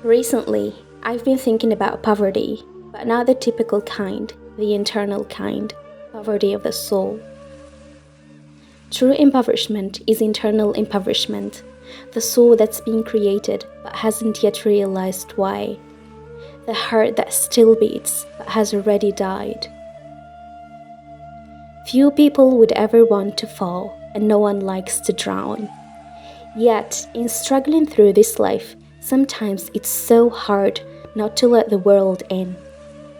Recently, I've been thinking about poverty, but not the typical kind, the internal kind, poverty of the soul. True impoverishment is internal impoverishment, the soul that's been created but hasn't yet realized why, the heart that still beats but has already died. Few people would ever want to fall, and no one likes to drown. Yet, in struggling through this life, sometimes it's so hard not to let the world in.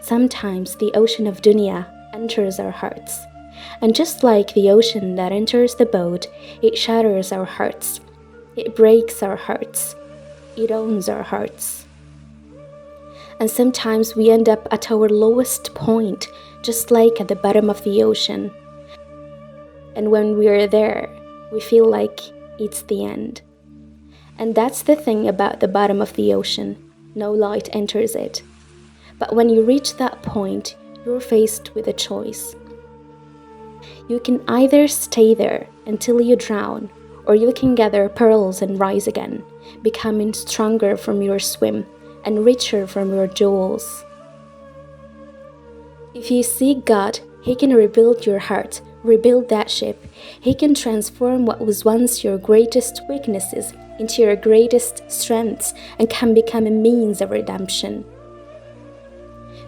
Sometimes the ocean of dunya enters our hearts. And just like the ocean that enters the boat, it shatters our hearts. It breaks our hearts. It owns our hearts. And sometimes we end up at our lowest point, just like at the bottom of the ocean. And when we're there, we feel like it's the end. And that's the thing about the bottom of the ocean. No light enters it. But when you reach that point, you're faced with a choice. You can either stay there until you drown, or you can gather pearls and rise again, becoming stronger from your swim and richer from your jewels. If you seek God, He can rebuild your heart, rebuild that ship. He can transform what was once your greatest weaknesses into your greatest strengths and can become a means of redemption.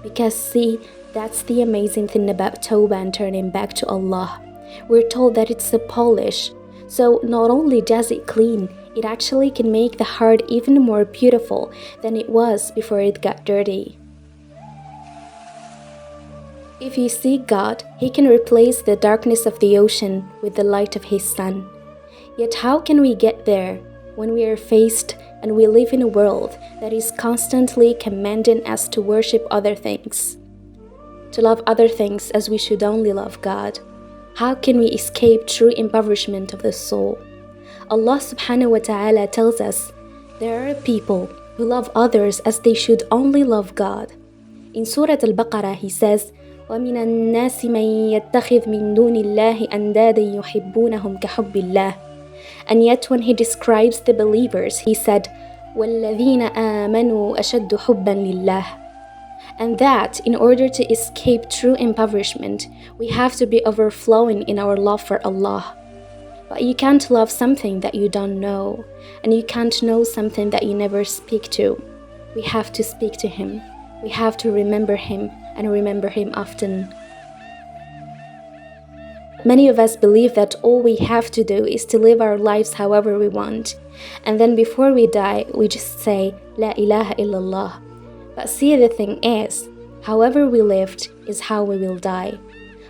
Because see, that's the amazing thing about Tawbah and turning back to Allah. We're told that it's a polish, so not only does it clean, it actually can make the heart even more beautiful than it was before it got dirty. If you seek God, He can replace the darkness of the ocean with the light of His sun. Yet how can we get there when we are faced and we live in a world that is constantly commanding us to worship other things, to love other things as we should only love God? How can we escape true impoverishment of the soul? Allah subhanahu wa ta'ala tells us there are people who love others as they should only love God. In Surah Al-Baqarah, He says, وَمِنَ النَّاسِ مَن يَتَّخِذْ مِن دُونِ اللَّهِ أَنْدَادًا يُحِبُّونَهُمْ كَحُبِّ اللَّهِ. And yet when He describes the believers, He said, وَالَّذِينَ آمَنُوا أَشَدُّ حُبًّا لِلَّهِ. And that, in order to escape true impoverishment, we have to be overflowing in our love for Allah. But you can't love something that you don't know, and you can't know something that you never speak to. We have to speak to Him. We have to remember Him, and remember Him often. Many of us believe that all we have to do is to live our lives however we want, and then before we die, we just say, La ilaha illallah. But see, the thing is, however we lived is how we will die.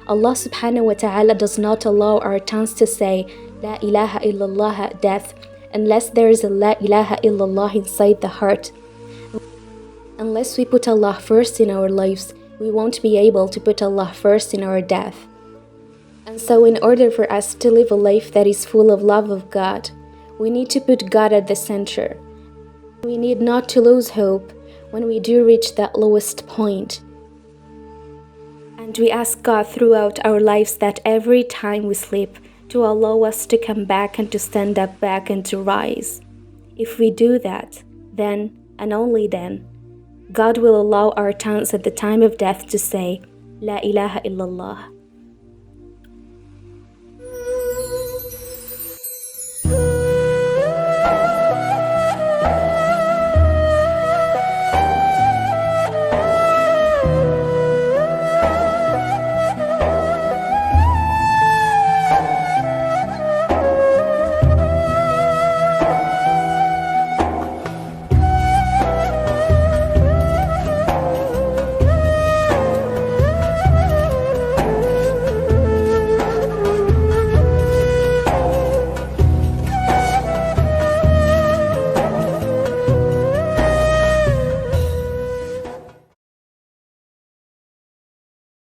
Allah subhanahu wa ta'ala does not allow our tongues to say La ilaha illallah at death unless there is a La ilaha illallah inside the heart. Unless we put Allah first in our lives, we won't be able to put Allah first in our death. And so in order for us to live a life that is full of love of God, we need to put God at the center. We need not to lose hope when we do reach that lowest point. And we ask God throughout our lives that every time we sleep, to allow us to come back and to stand up back and to rise. If we do that, then, and only then, God will allow our tongues at the time of death to say, La ilaha illallah.